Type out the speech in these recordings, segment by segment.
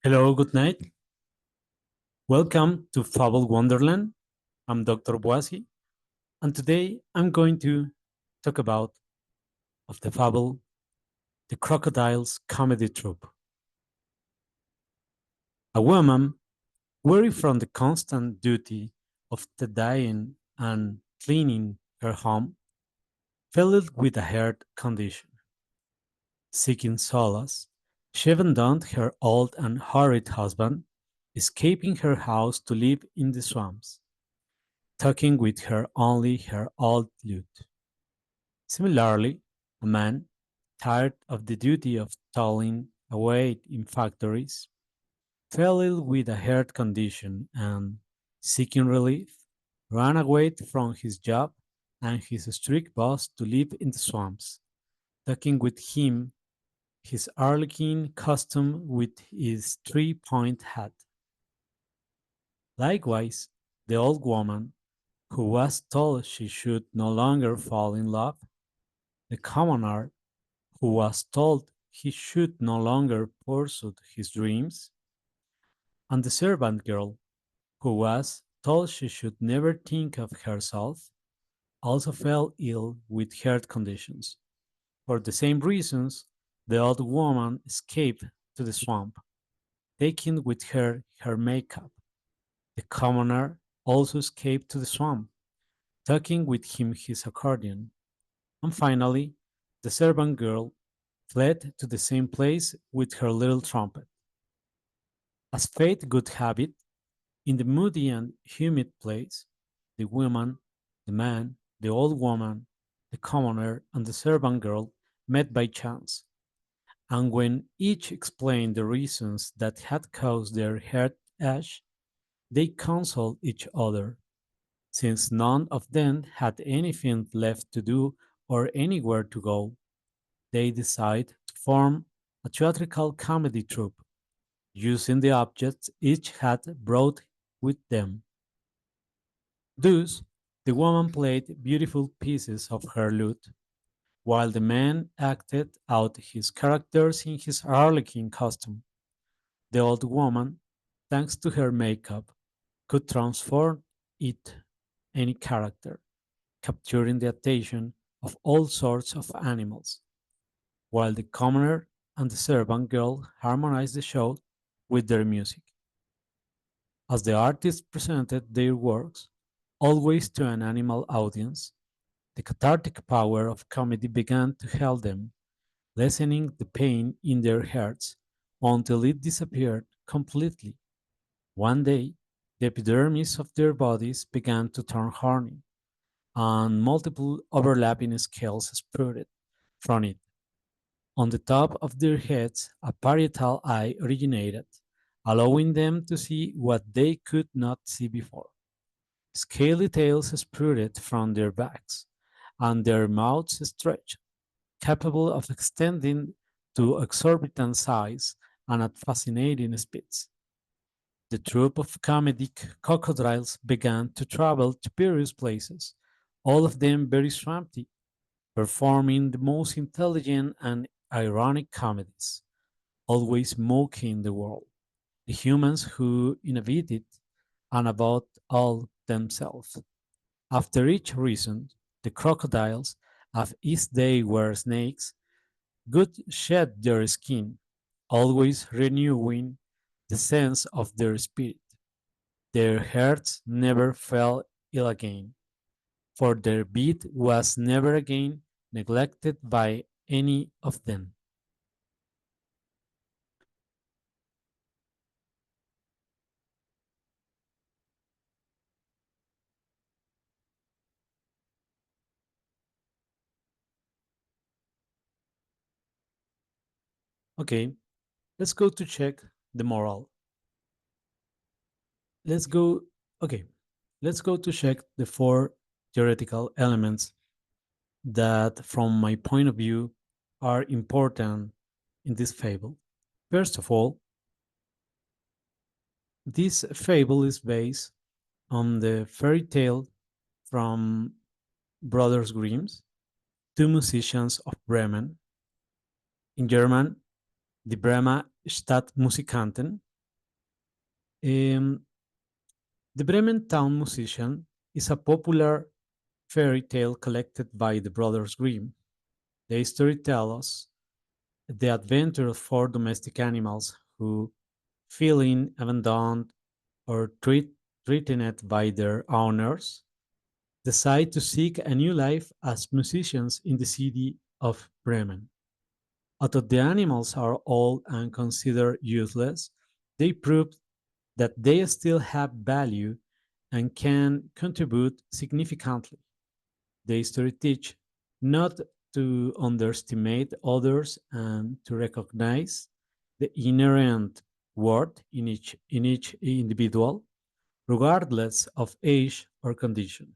Hello, good night. Welcome to Fable Wonderland. I'm Dr. Boasi, and today I'm going to talk about of the fable The Crocodiles comedy troupe. A woman, weary from the constant duty of tidying and cleaning her home, fell ill with a heart condition. Seeking solace, she abandoned her old and horrid husband, escaping her house to live in the swamps, talking with her old lute. Similarly, a man, tired of the duty of toiling away in factories, fell ill with a heart condition and, seeking relief, ran away from his job and his strict boss to live in the swamps, taking with him his arlequin costume with his three-point hat. Likewise, the old woman, who was told she should no longer fall in love, the commoner, who was told he should no longer pursue his dreams, and the servant girl, who was told she should never think of herself, also fell ill with heart conditions. For the same reasons, the old woman escaped to the swamp, taking with her makeup. The commoner also escaped to the swamp, taking with him his accordion. And finally, the servant girl fled to the same place with her little trumpet. As fate would have it, in the moody and humid place, the woman, the man, the old woman, the commoner, and the servant girl met by chance, and when each explained the reasons that had caused their heartache, they consoled each other, since none of them had anything left to do or anywhere to go. They decided to form a theatrical comedy troupe using the objects each had brought with them. Thus, the woman played beautiful pieces of her lute, while the man acted out his characters in his harlequin costume. The old woman, thanks to her makeup, could transform it any character, capturing the attention of all sorts of animals, while the commoner and the servant girl harmonized the show with their music. As the artists presented their works, always to an animal audience, the cathartic power of comedy began to help them, lessening the pain in their hearts until it disappeared completely. One day, the epidermis of their bodies began to turn horny, and multiple overlapping scales sprouted from it. On the top of their heads, a parietal eye originated, allowing them to see what they could not see before. Scaly tails sprouted from their backs, and their mouths stretched, capable of extending to exorbitant size and at fascinating speeds. The troupe of comedic crocodiles began to travel to various places, all of them very swampy, performing the most intelligent and ironic comedies, always mocking the world, the humans who inhabit it, and about all themselves. After each reason, the crocodiles, as if they were snakes, would shed their skin, always renewing the sense of their spirit. Their hearts never fell ill again, for their beat was never again neglected by any of them. Okay, let's go to check the moral. Let's go, okay, let's go to check the four theoretical elements that, from my point of view, are important in this fable. First of all, this fable is based on the fairy tale from Brothers Grimm's, two musicians of Bremen. In German, die Bremer Stadtmusikanten. Um, the Bremen Town Musician is a popular fairy tale collected by the Brothers Grimm. The story tells us the adventure of four domestic animals who, feeling abandoned or threatened by their owners, decide to seek a new life as musicians in the city of Bremen. Although the animals are old and considered useless, they prove that they still have value and can contribute significantly. The story teach not to underestimate others and to recognize the inherent worth in each individual, regardless of age or condition.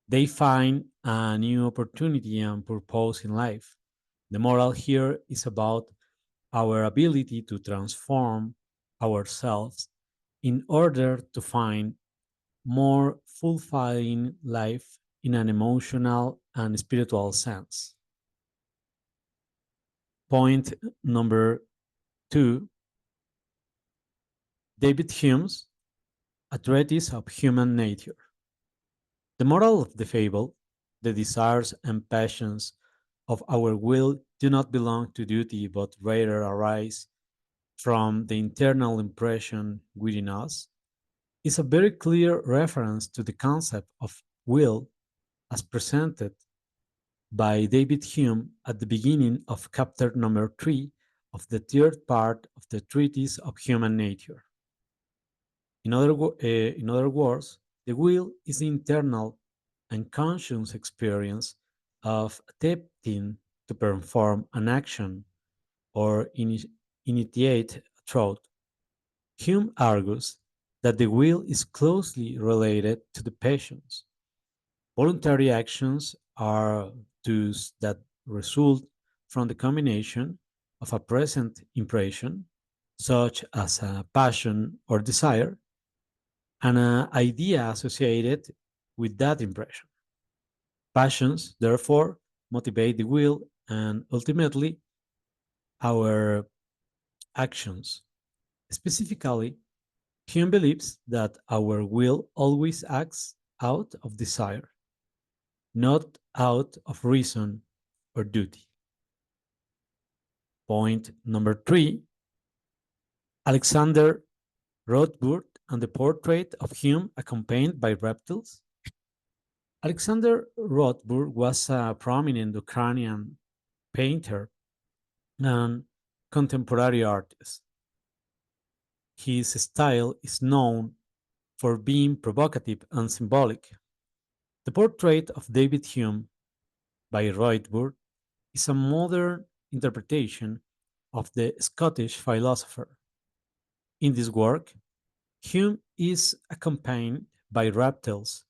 They find a new opportunity and purpose in life. The moral here is about our ability to transform ourselves in order to find more fulfilling life in an emotional and spiritual sense. Point number two, David Hume's A Treatise of Human Nature. The moral of the fable, the desires and passions of our will do not belong to duty but rather arise from the internal impression within us, is a very clear reference to the concept of will as presented by David Hume at the beginning of chapter number 3 of the third part of the Treatise of Human Nature. In other words, the will is the internal and conscious experience of attempting to perform an action or initiate a thought. Hume argues that the will is closely related to the passions. Voluntary actions are those that result from the combination of a present impression, such as a passion or desire, and an idea associated with that impression. Passions, therefore, motivate the will and ultimately our actions. Specifically, Hume believes that our will always acts out of desire, not out of reason or duty. Point number three, Alexander Rothburg and the portrait of Hume accompanied by reptiles. Alexander Rothburg was a prominent Ukrainian painter and contemporary artist. His style is known for being provocative and symbolic. The portrait of David Hume by Rothburg is a modern interpretation of the Scottish philosopher. In this work, Hume is accompanied by reptiles,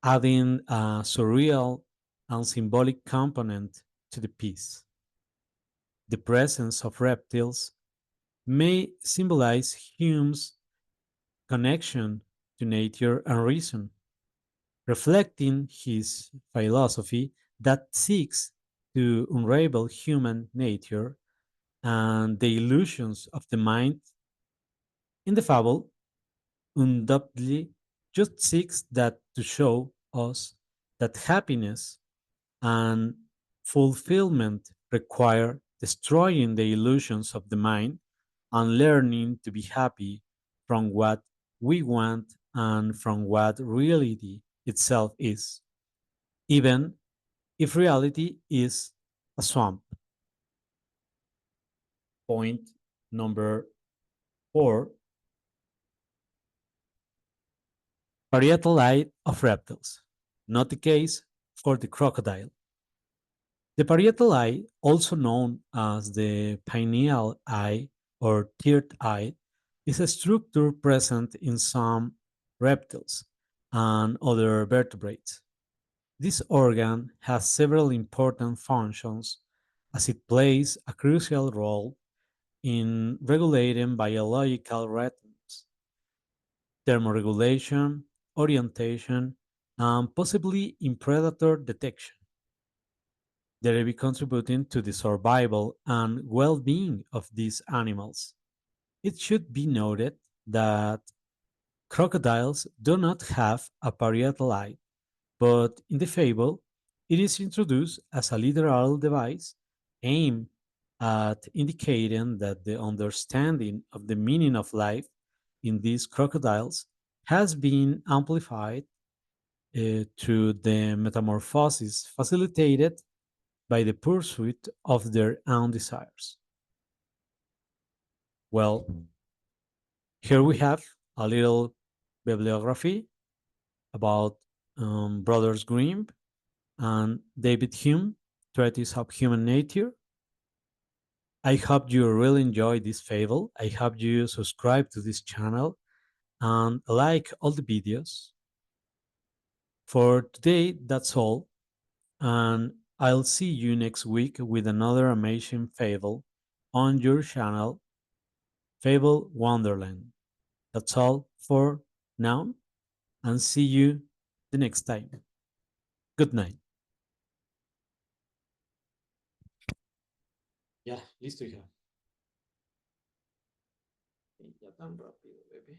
adding a surreal and symbolic component to the piece. The presence of reptiles may symbolize Hume's connection to nature and reason, reflecting his philosophy that seeks to unravel human nature and the illusions of the mind. In the fable, undoubtedly just seeks that to show us that happiness and fulfillment require destroying the illusions of the mind and learning to be happy from what we want and from what reality itself is, even if reality is a swamp. Point number four, parietal eye of reptiles, not the case for the crocodile. The parietal eye, also known as the pineal eye or third eye, is a structure present in some reptiles and other vertebrates. This organ has several important functions as it plays a crucial role in regulating biological rhythms, thermoregulation, orientation, and possibly in predator detection. They may be contributing to the survival and well being of these animals. It should be noted that crocodiles do not have a parietal eye, but in the fable, it is introduced as a literal device aimed at indicating that the understanding of the meaning of life in these crocodiles has been amplified through the metamorphosis facilitated by the pursuit of their own desires. Well, here we have a little bibliography about Brothers Grimm and David Hume, Treatise of Human Nature. I hope you really enjoy this fable. I hope you subscribe to this channel and like all the videos. For today, that's all, and I'll see you next week with another amazing fable on your channel, Fable Wonderland. That's all for now, and see you the next time. Good night. Ya, listo, hija. Ya tan rápido, bebé.